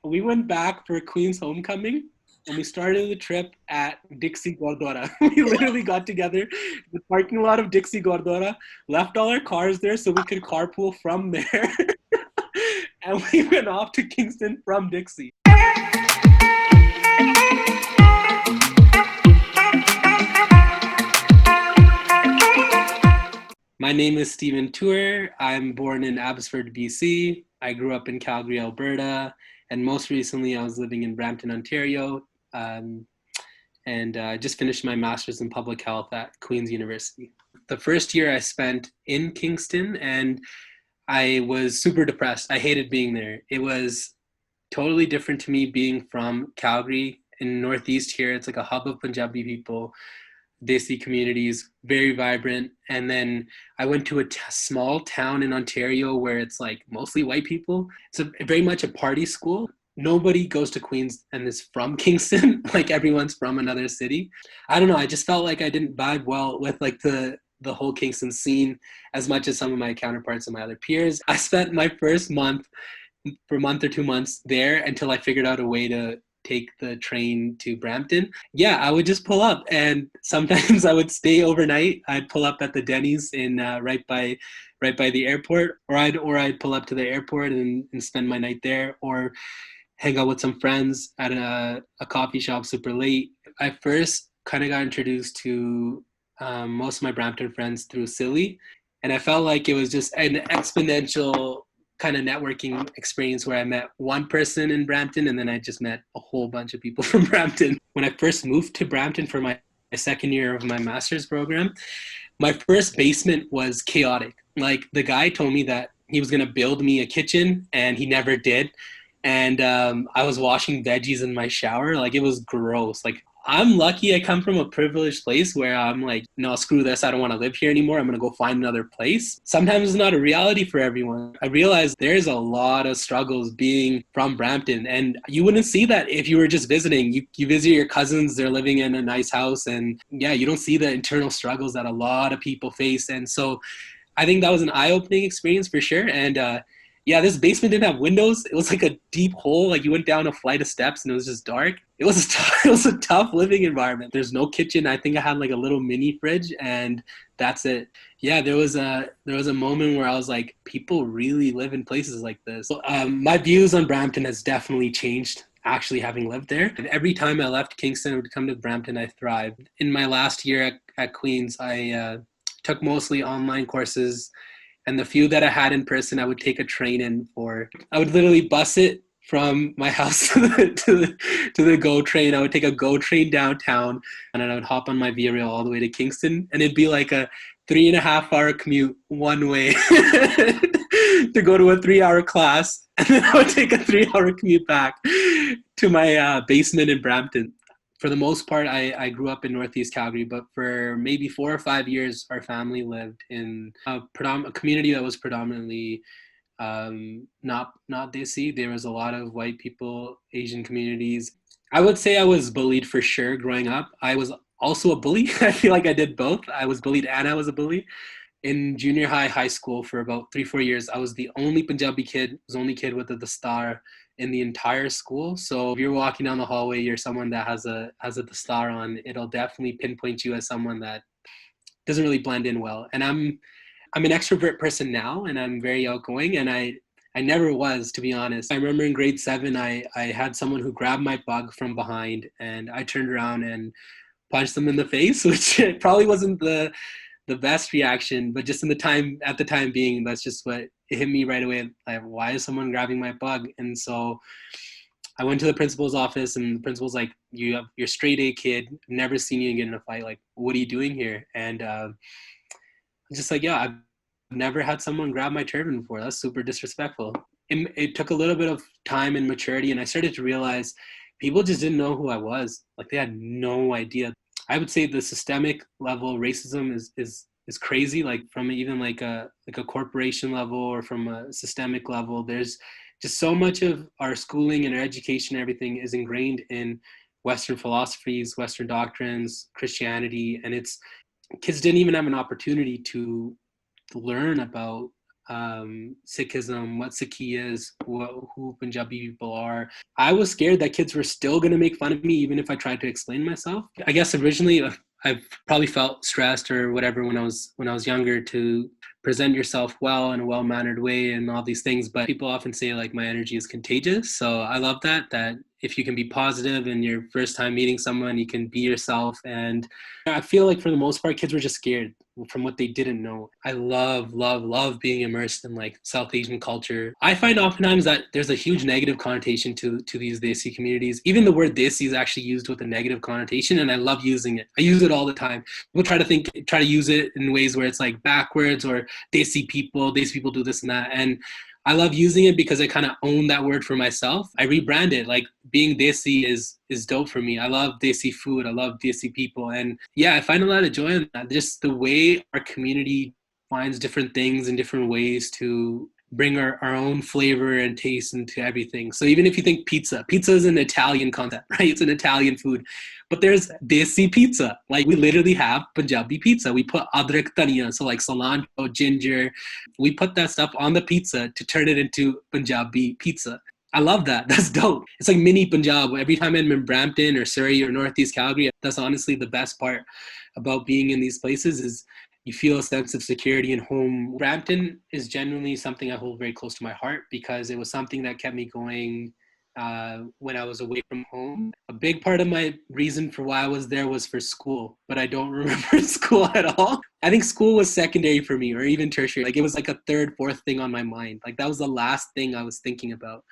we went back for Queen's homecoming, and we started the trip at Dixie Gurdwara. We literally got together in the parking lot of Dixie Gurdwara, left all our cars there so we could carpool from there, and we went off to Kingston from Dixie. My name is Steeven. I'm born in Abbotsford, BC. I grew up in Calgary, Alberta, and most recently I was living in Brampton, Ontario, and I just finished my master's in public health at Queen's University. The first year I spent in Kingston, and I was super depressed. I hated being there. It was totally different to me being from Calgary in Northeast here. It's like a hub of Punjabi people, desi communities, very vibrant. And then I went to a small town in Ontario where it's like mostly white people. It's very much a party school. Nobody goes to Queens and is from Kingston. Like everyone's from another city. I don't know. I just felt like I didn't vibe well with like the whole Kingston scene as much as some of my counterparts and my other peers. I spent my first month for a month or 2 months there until I figured out a way to take the train to Brampton. Yeah, I would just pull up, and sometimes I would stay overnight. I'd pull up at the Denny's in right by the airport, or I'd pull up to the airport and spend my night there, or hang out with some friends at a coffee shop super late. I first kind of got introduced to most of my Brampton friends through SYLI, and I felt like it was just an exponential kind of networking experience where I met one person in Brampton and then I just met a whole bunch of people from Brampton. When I first moved to Brampton for my second year of my master's program, my first basement was chaotic. Like the guy told me that he was going to build me a kitchen and he never did. And I was washing veggies in my shower. Like it was gross. Like I'm lucky I come from a privileged place where I'm like, no, screw this. I don't want to live here anymore. I'm going to go find another place. Sometimes it's not a reality for everyone. I realize there's a lot of struggles being from Brampton, and you wouldn't see that if you were just visiting. You visit your cousins, they're living in a nice house, and yeah, you don't see the internal struggles that a lot of people face. And so I think that was an eye-opening experience for sure. And yeah, this basement didn't have windows. It was like a deep hole. Like you went down a flight of steps and it was just dark. It was a tough living environment. There's no kitchen. I think I had like a little mini fridge and that's it. Yeah, there was a moment where I was like, people really live in places like this. So, my views on Brampton has definitely changed actually having lived there. And every time I left Kingston and would come to Brampton, I thrived. In my last year at Queen's, I took mostly online courses. And the few that I had in person, I would take a train in for. I would literally bus it from my house to the GO train. I would take a GO train downtown, and then I would hop on my Via Rail all the way to Kingston. And it'd be like a 3.5-hour commute one way to go to a 3-hour class. And then I would take a 3-hour commute back to my basement in Brampton. For the most part, I grew up in Northeast Calgary, but for maybe 4 or 5 years, our family lived in a community that was predominantly not desi. There was a lot of white people, Asian communities. I would say I was bullied for sure growing up. I was also a bully. I feel like I did both. I was bullied and I was a bully. In junior high school for about 3-4 years, I was the only Punjabi kid, was the only kid with a dastaar in the entire school. So if you're walking down the hallway, you're someone that has a dastaar on, it'll definitely pinpoint you as someone that doesn't really blend in well. And I'm an extrovert person now, and I'm very outgoing, and I never was, to be honest. I remember in grade 7, I had someone who grabbed my pagg from behind, and I turned around and punched them in the face, which probably wasn't the best reaction, but just at the time being, that's just what it hit me right away. Like, why is someone grabbing my pagg? And so I went to the principal's office, and the principal's like, you're straight A kid, never seen you get in a fight. Like, what are you doing here? And I'm just like, yeah, I've never had someone grab my turban before. That's super disrespectful. It took a little bit of time and maturity, and I started to realize people just didn't know who I was. Like, they had no idea. I would say the systemic level racism is crazy. Like from even like a corporation level or from a systemic level, there's just so much of our schooling and our education, everything is ingrained in Western philosophies, Western doctrines, Christianity, and kids didn't even have an opportunity to learn about Sikhism, what Sikhi is, who Punjabi people are. I was scared that kids were still going to make fun of me even if I tried to explain myself. I guess originally I've probably felt stressed or whatever when I was younger to present yourself well in a well-mannered way and all these things, but people often say like my energy is contagious. So I love that if you can be positive and your first time meeting someone, you can be yourself. And I feel like for the most part, kids were just scared from what they didn't know. I love being immersed in like South Asian culture. I find oftentimes that there's a huge negative connotation to these desi communities. Even the word desi is actually used with a negative connotation, and I love using it. I use it all the time. People try to use it in ways where it's like backwards or desi people do this and that. And I love using it because I kind of own that word for myself. I rebrand it. Like being desi is dope for me. I love desi food. I love desi people. And yeah, I find a lot of joy in that. Just the way our community finds different things and different ways to bring our own flavor and taste into everything. So even if you think pizza is an Italian concept, right? It's an Italian food. But there's desi pizza. Like we literally have Punjabi pizza. We put adrak dhania, so like cilantro, ginger. We put that stuff on the pizza to turn it into Punjabi pizza. I love that. That's dope. It's like mini Punjab. Every time I'm in Brampton or Surrey or Northeast Calgary, that's honestly the best part about being in these places is you feel a sense of security and home. Brampton is genuinely something I hold very close to my heart because it was something that kept me going when I was away from home. A big part of my reason for why I was there was for school, but I don't remember school at all. I think school was secondary for me or even tertiary. Like it was like a third, fourth thing on my mind. Like that was the last thing I was thinking about.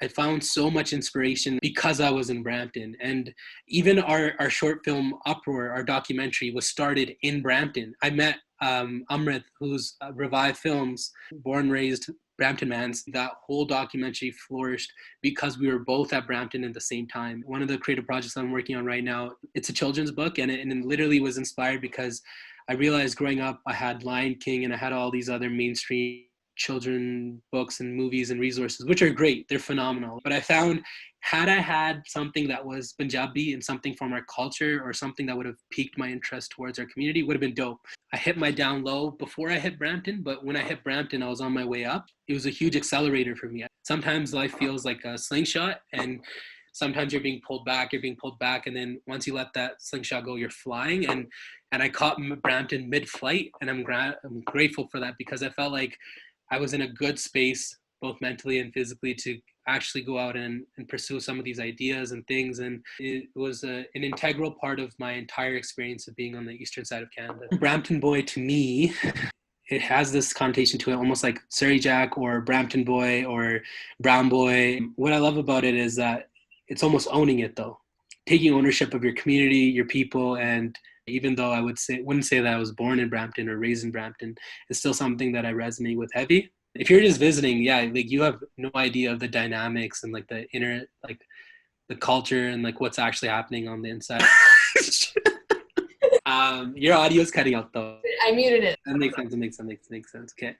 I found so much inspiration because I was in Brampton. And even our short film Uproar, our documentary, was started in Brampton. I met Amrit, who's Revive Films, born, raised Brampton mans. That whole documentary flourished because we were both at Brampton at the same time. One of the creative projects I'm working on right now, it's a children's book, and it literally was inspired because I realized growing up, I had Lion King and I had all these other mainstream children books and movies and resources, which are great. They're phenomenal. But I found had I had something that was Punjabi and something from our culture or something that would have piqued my interest towards our community, would have been dope. I hit my down low before I hit Brampton, but when I hit Brampton, I was on my way up. It was a huge accelerator for me. Sometimes life feels like a slingshot, and sometimes you're being pulled back, and then once you let that slingshot go, you're flying. And I caught Brampton mid-flight, and I'm grateful for that because I felt like I was in a good space, both mentally and physically, to actually go out and pursue some of these ideas and things. And it was an integral part of my entire experience of being on the eastern side of Canada. Brampton boy, to me, it has this connotation to it, almost like Surrey Jack or Brampton boy or Brown boy. What I love about it is that it's almost owning it, though. Taking ownership of your community, your people, and even though I wouldn't say that I was born in Brampton or raised in Brampton, it's still something that I resonate with heavy. If you're just visiting, yeah, like you have no idea of the dynamics and like the inner, like the culture and like what's actually happening on the inside. Your audio is cutting out though. I muted it. That makes sense. Okay.